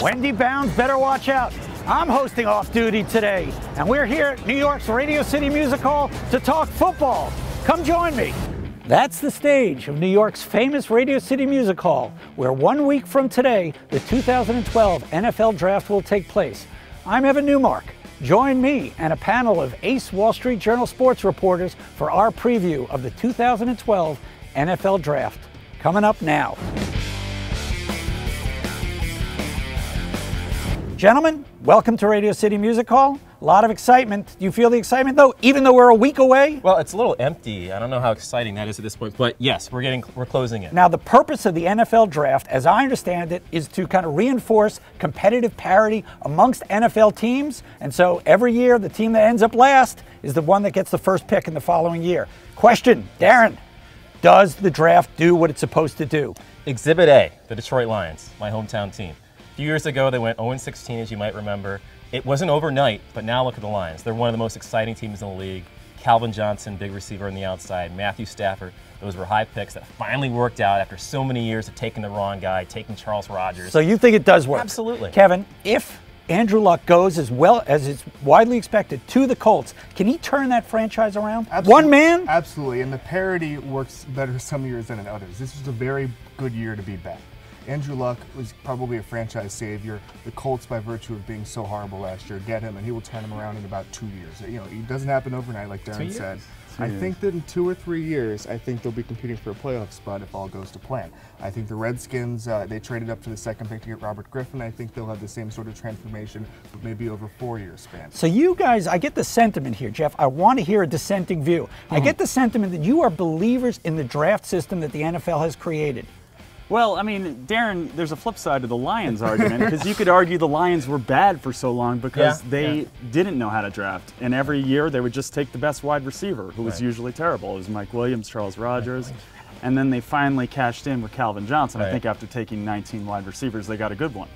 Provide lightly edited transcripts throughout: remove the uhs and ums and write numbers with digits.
Wendy Bounds better watch out. I'm hosting Off Duty today, and we're here at New York's Radio City Music Hall to talk football. Come join me. That's the stage of New York's famous Radio City Music Hall, where 1 week from today, the 2012 NFL Draft will take place. I'm Evan Newmark. Join me and a panel of ace Wall Street Journal sports reporters for our preview of the 2012 NFL Draft. Coming up now. Gentlemen, welcome to Radio City Music Hall. A lot of excitement. Do you feel the excitement, though, even though we're a week away? Well, it's a little empty. I don't know how exciting that is at this point, but yes, we're closing it. Now, the purpose of the NFL Draft, as I understand it, is to kind of reinforce competitive parity amongst NFL teams. And so every year, the team that ends up last is the one that gets the first pick in the following year. Question, Darren, does the draft do what it's supposed to do? Exhibit A, the Detroit Lions, my hometown team. A few years ago, they went 0-16, as you might remember. It wasn't overnight, but now look at the Lions. They're one of the most exciting teams in the league. Calvin Johnson, big receiver on the outside. Matthew Stafford. Those were high picks that finally worked out after so many years of taking the wrong guy, taking Charles Rogers. So you think it does work? Absolutely. Kevin, if Andrew Luck goes as well as is widely expected to the Colts, can he turn that franchise around? Absolutely. One man? Absolutely, and the parity works better some years than in others. This was a very good year to be back. Andrew Luck was probably a franchise savior. The Colts, by virtue of being so horrible last year, get him, and he will turn him around in about 2 years. You know, it doesn't happen overnight, like Darren said. I think that in 2 or 3 years, I think they'll be competing for a playoff spot if all goes to plan. I think the Redskins, they traded up to the second pick to get Robert Griffin. I think they'll have the same sort of transformation, but maybe over 4 years span. So you guys, I get the sentiment here, Jeff. I want to hear a dissenting view. I get the sentiment that you are believers in the draft system that the NFL has created. Well, I mean, Darren, there's a flip side to the Lions argument, because you could argue the Lions were bad for so long because they didn't know how to draft. And every year they would just take the best wide receiver, who was usually terrible. It was Mike Williams, Charles Rogers. And then they finally cashed in with Calvin Johnson. I think after taking 19 wide receivers, they got a good one.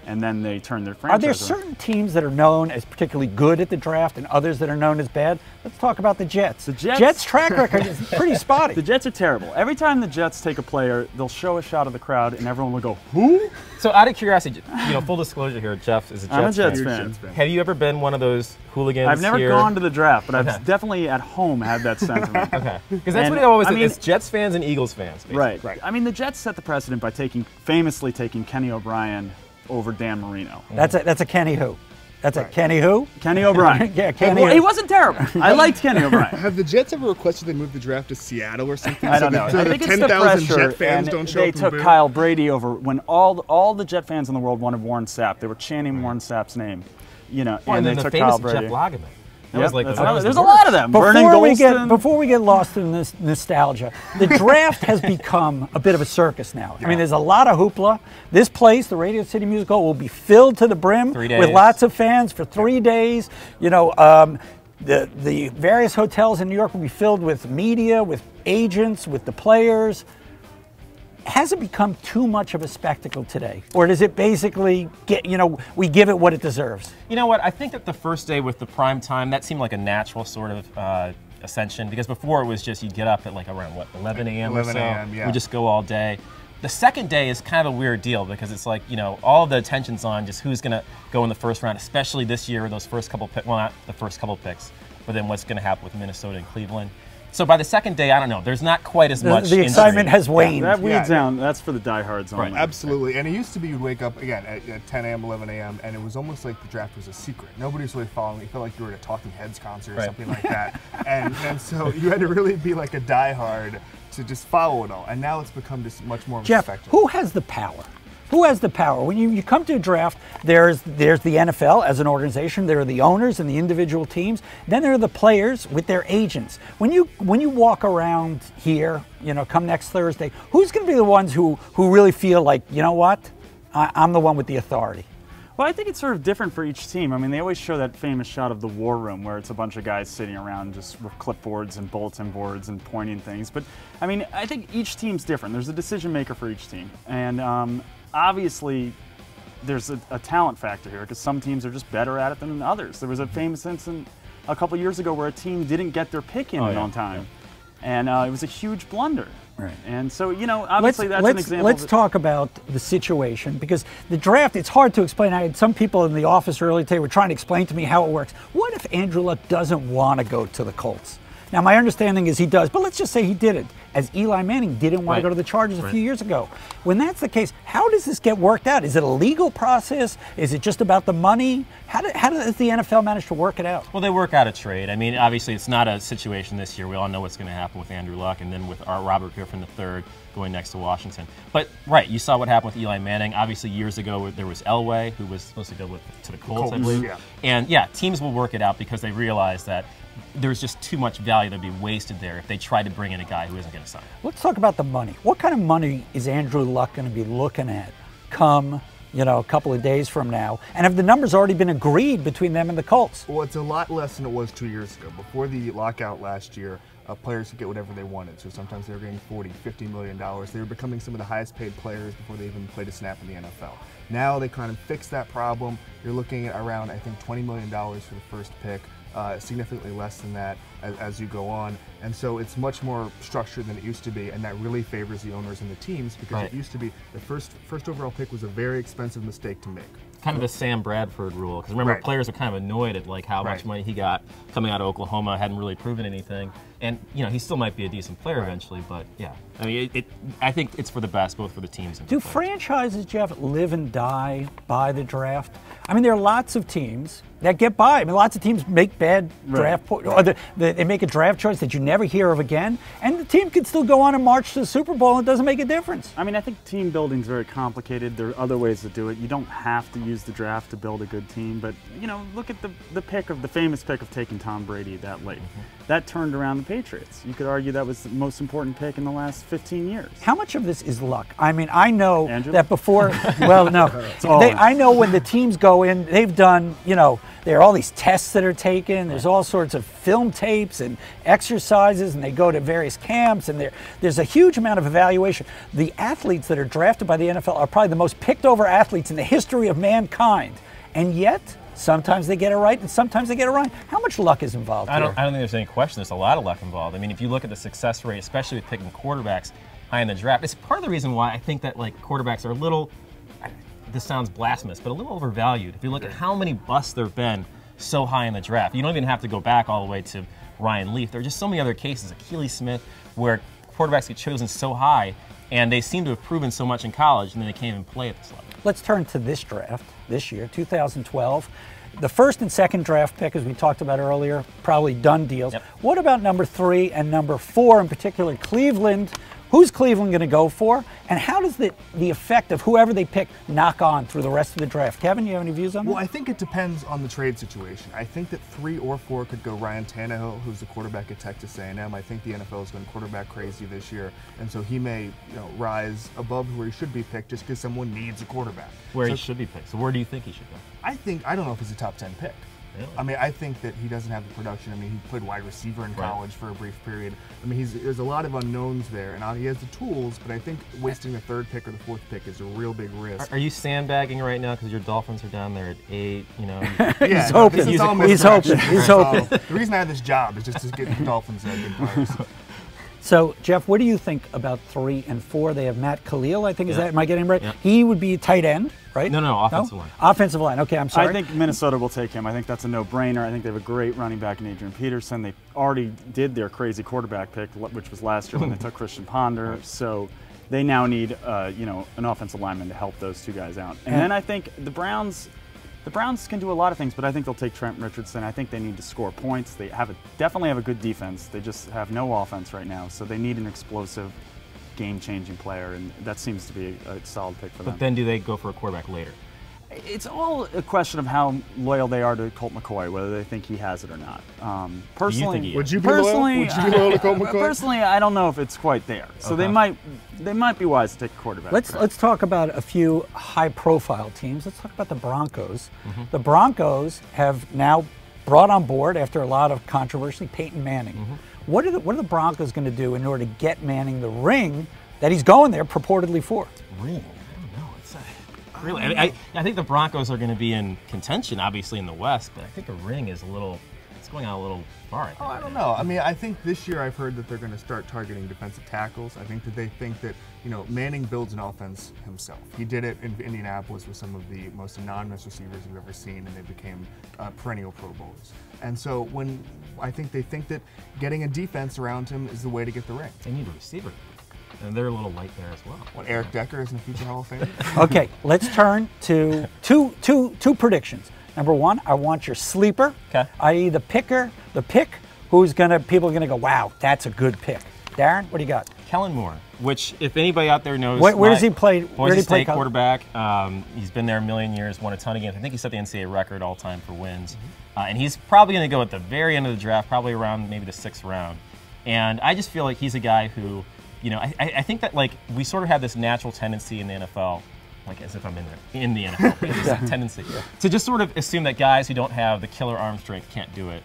And then they turned their franchise Are there around. certain teams that are known as particularly good at the draft and others that are known as bad? Let's talk about the Jets. The Jets' track record is pretty spotty. The Jets are terrible. Every time the Jets take a player, they'll show a shot of the crowd, and everyone will go, who? So out of curiosity, you know, full disclosure here, Jeff is a I'm a Jets fan. Have you ever been one of those hooligans? I've never here? gone to the draft, but I've definitely at home had that sentiment. Because that's what it always is. It's Jets fans and Eagles fans, basically. Right. I mean, the Jets set the precedent by famously taking Kenny O'Brien over Dan Marino. That's a Kenny who? That's a Kenny who? Kenny O'Brien. Kenny. He wasn't terrible. I liked Kenny O'Brien. Have the Jets ever requested they move the draft to Seattle or something? I don't know. So I think it's the 10,000 pressure, Jet fans and don't show they up and took boo? Kyle Brady over when all the Jet fans in the world wanted Warren Sapp. They were chanting Warren Sapp's name, you know, and they the took famous Kyle Brady. Jeff Lageman. Yep, Like, there's a lot of them. Before we get lost in this nostalgia, the draft has become a bit of a circus now. I mean, there's a lot of hoopla. This place, the Radio City Music Hall, will be filled to the brim with lots of fans for 3 days. You know, the various hotels in New York will be filled with media, with agents, with the players. Has it become too much of a spectacle today? Or does it basically get, we give it what it deserves? You know what? I think that the first day with the prime time, that seemed like a natural sort of ascension, because before it was just you'd get up at like around, 11 a.m. or so. 11 a.m., yeah. We just go all day. The second day is kind of a weird deal because it's like, all the attention's on just who's going to go in the first round, especially this year with those first couple picks. Well, not the first couple picks, but then what's going to happen with Minnesota and Cleveland. So by the second day, I don't know. There's not quite as much. The excitement has waned. That weeds down. That's for the diehards only. Right, absolutely. And it used to be you'd wake up again at 10 a.m., 11 a.m., and it was almost like the draft was a secret. Nobody was really following. You felt like you were at a Talking Heads concert or something like that. And so you had to really be like a diehard to just follow it all. And now it's become just much more of a spectacle. Jeff, who has the power? Who has the power? When you come to a draft, there's the NFL as an organization, there are the owners and the individual teams, then there are the players with their agents. When you walk around here, come next Thursday, who's going to be the ones who really feel like, you know what, I'm the one with the authority? Well, I think it's sort of different for each team. I mean, they always show that famous shot of the war room where it's a bunch of guys sitting around just with clipboards and bulletin boards and pointing things. But, I mean, I think each team's different. There's a decision maker for each team. And obviously, there's a talent factor here because some teams are just better at it than others. There was a famous incident a couple years ago where a team didn't get their pick in on time. And it was a huge blunder. Right. And so, you know, obviously that's an example. Let's talk about the situation, because the draft, it's hard to explain. I had some people in the office earlier today were trying to explain to me how it works. What if Andrew Luck doesn't want to go to the Colts? Now, my understanding is he does, but let's just say he didn't, as Eli Manning didn't want to go to the Chargers a few years ago. When that's the case, how does this get worked out? Is it a legal process? Is it just about the money? How does the NFL manage to work it out? Well, they work out a trade. I mean, obviously, it's not a situation this year. We all know what's going to happen with Andrew Luck and then with our Robert Griffin III going next to Washington. But, right, you saw what happened with Eli Manning. Obviously, years ago, there was Elway, who was supposed to go to the Colts, I believe. Yeah. And, yeah, teams will work it out because they realize that there's just too much value that would be wasted there if they try to bring in a guy who isn't going to sign. Let's talk about the money. What kind of money is Andrew Luck going to be looking at come, you know, a couple of days from now? And have the numbers already been agreed between them and the Colts? Well, it's a lot less than it was 2 years ago. Before the lockout last year, players could get whatever they wanted. So sometimes they were getting $40, $50 million. They were becoming some of the highest paid players before they even played a snap in the NFL. Now they kind of fixed that problem. You're looking at around, I think, $20 million for the first pick. Significantly less than that as you go on, and so it's much more structured than it used to be, and that really favors the owners and the teams, because it used to be the first overall pick was a very expensive mistake to make. Kind of the Sam Bradford rule, because remember, players were kind of annoyed at like how much money he got coming out of Oklahoma, hadn't really proven anything, and you know he still might be a decent player eventually, but yeah, I mean, I think it's for the best, both for the teams and do the players. Franchises, Jeff, live and die by the draft? I mean, there are lots of teams that get by. I mean, lots of teams make bad draft or they make a draft choice that you never hear of again, and the team can still go on and march to the Super Bowl, and it doesn't make a difference. I mean, I think team building is very complicated. There are other ways to do it. You don't have to use the draft to build a good team, but you know, look at the famous pick of taking Tom Brady that late. That turned around the Patriots. You could argue that was the most important pick in the last 15 years. How much of this is luck? I mean, I know Andrew? that before, well, no. I know when the teams go in, they've done, you know, there are all these tests that are taken. There's all sorts of film tapes and exercises, and they go to various camps, and there's a huge amount of evaluation. The athletes that are drafted by the NFL are probably the most picked over athletes in the history of mankind. And yet, sometimes they get it right, and sometimes they get it wrong. How much luck is involved I don't here? think there's any question. There's a lot of luck involved. I mean, if you look at the success rate, especially with picking quarterbacks high in the draft, it's part of the reason why I think that like quarterbacks are a little, this sounds blasphemous, but a little overvalued. If you look at how many busts there have been so high in the draft, you don't even have to go back all the way to Ryan Leaf. There are just so many other cases, Achilles Smith, where quarterbacks get chosen so high, and they seem to have proven so much in college, and then they can't even play at this level. Let's turn to this draft, this year, 2012. The first and second draft pick, as we talked about earlier, probably done deals. Yep. What about number 3 and number 4, in particular, Cleveland? Who's Cleveland going to go for? And how does the effect of whoever they pick knock on through the rest of the draft? Kevin, you have any views on that? Well, I think it depends on the trade situation. I think that 3 or 4 could go Ryan Tannehill, who's the quarterback at Texas A&M. I think the NFL is going quarterback crazy this year, and so he may, rise above where he should be picked just because someone needs a quarterback. Where he should be picked. So where do you think he should go? I don't know if he's a top 10 pick. Really? I mean, I think that he doesn't have the production. I mean, he played wide receiver in college for a brief period. I mean, there's a lot of unknowns there, and he has the tools, but I think wasting the 3rd pick or the 4th pick is a real big risk. Are you sandbagging right now because your Dolphins are down there at 8, Yeah, He's hoping. He's hoping. The reason I have this job is just to get the Dolphins good players. So, Jeff, what do you think about 3 and 4? They have Matt Khalil, I think. Is that, am I getting him right? Yeah. He would be tight end, right? No, offensive line. Offensive line, okay, I'm sorry. I think Minnesota will take him. I think that's a no-brainer. I think they have a great running back in Adrian Peterson. They already did their crazy quarterback pick, which was last year when they took Christian Ponder. So they now need, an offensive lineman to help those 2 guys out. And then I think the Browns can do a lot of things, but I think they'll take Trent Richardson. I think they need to score points. They definitely have a good defense. They just have no offense right now, so they need an explosive, game-changing player, and that seems to be a solid pick for them. But then do they go for a quarterback later? It's all a question of how loyal they are to Colt McCoy, whether they think he has it or not. Personally, Would you be loyal to Colt McCoy? Personally, I don't know if it's quite there. So they might be wise to take a quarterback. Let's talk about a few high-profile teams. Let's talk about the Broncos. The Broncos have now brought on board, after a lot of controversy, Peyton Manning. What are the Broncos going to do in order to get Manning the ring that he's going there purportedly for? Ring? Really, I think the Broncos are going to be in contention, obviously, in the West, but I think a ring is it's going out a little far. I think. Oh, I don't know. I mean, I think this year I've heard that they're going to start targeting defensive tackles. I think that they think that, you know, Manning builds an offense himself. He did it in Indianapolis with some of the most anonymous receivers you've ever seen, and they became perennial Pro Bowlers. And so I think they think that getting a defense around him is the way to get the ring. They need a receiver. And they're a little light there as well. What, Eric Decker is in the future Hall of Fame? Okay, let's turn to two predictions. Number one, I want your sleeper, i.e. the pick people are gonna go, wow, that's a good pick. Darren, what do you got? Kellen Moore, which if anybody out there knows, where does he play? Boise State quarterback. He's been there a million years, won a ton of games. I think he set the NCAA record all time for wins. And he's probably going to go at the very end of the draft, probably around maybe the 6th round. And I just feel like he's a guy who, you know, I think that like we sort of have this natural tendency in the NFL, like as if I'm in the NFL, this tendency to just sort of assume that guys who don't have the killer arm strength can't do it.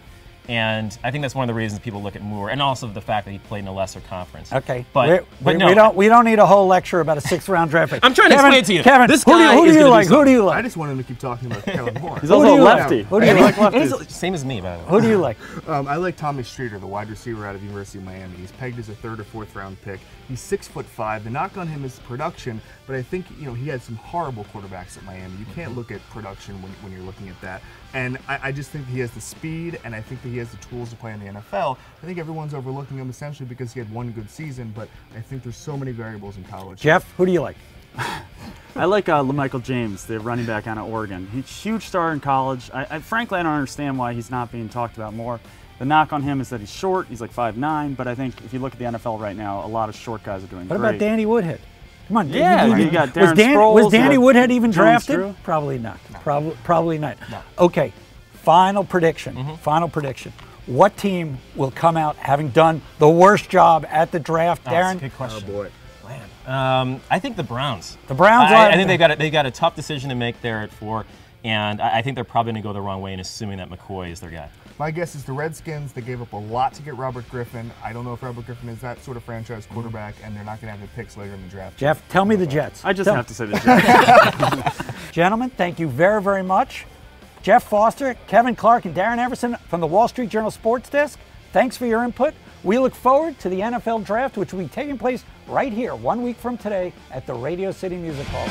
And I think that's one of the reasons people look at Moore, and also the fact that he played in a lesser conference. Okay, but no, we don't need a whole lecture about a 6th round draft pick. I'm trying to explain it to you. Kevin, this who do you like? Who do you like? I just want him to keep talking about Kellen Moore. He's also a lefty. Who do you like? Lefties. Same as me, by the way. Who do you like? I like Tommy Streeter, the wide receiver out of the University of Miami. He's pegged as a 3rd or 4th round pick. He's 6'5". The knock on him is production, but I think he had some horrible quarterbacks at Miami. You can't look at production when you're looking at that. And I just think he has the speed, and I think that he has the tools to play in the NFL. I think everyone's overlooking him essentially because he had one good season, but I think there's so many variables in college. Jeff, who do you like? I like LaMichael James, the running back out of Oregon. He's a huge star in college. Frankly, I don't understand why he's not being talked about more. The knock on him is that he's short. He's like 5'9", but I think if you look at the NFL right now, a lot of short guys are doing great. What about Danny Woodhead? Come on, yeah, you got Darren Sproles. Was Danny Woodhead even drafted? Probably not. No. Probably not. No. Okay, final prediction. Final prediction. What team will come out having done the worst job at the draft, Darren? That's a good question. Oh boy. Man. I think the Browns. The Browns. I think they got a tough decision to make there at 4, and I think they're probably going to go the wrong way in assuming that McCoy is their guy. My guess is the Redskins. They gave up a lot to get Robert Griffin. I don't know if Robert Griffin is that sort of franchise quarterback, and they're not going to have the picks later in the draft. Jeff, tell me the Jets. I just have to say the Jets. Gentlemen, thank you very, very much. Jeff Foster, Kevin Clark, and Darren Everson from the Wall Street Journal Sports Desk, thanks for your input. We look forward to the NFL Draft, which will be taking place right here 1 week from today at the Radio City Music Hall.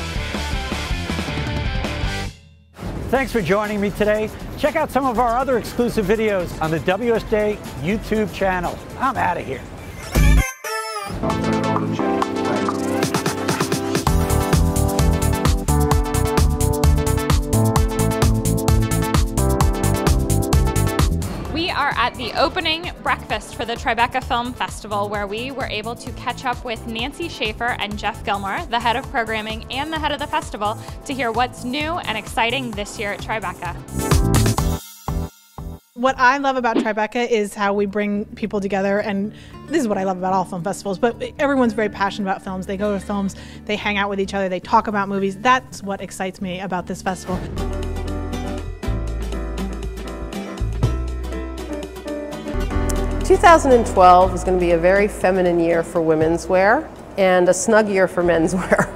Thanks for joining me today. Check out some of our other exclusive videos on the WSJ YouTube channel. I'm out of here. We are at the opening breakfast for the Tribeca Film Festival, where we were able to catch up with Nancy Schaefer and Jeff Gilmore, the head of programming and the head of the festival, to hear what's new and exciting this year at Tribeca. What I love about Tribeca is how we bring people together, and this is what I love about all film festivals, but everyone's very passionate about films. They go to films, they hang out with each other, they talk about movies. That's what excites me about this festival. 2012 is going to be a very feminine year for women's wear and a snug year for men's wear.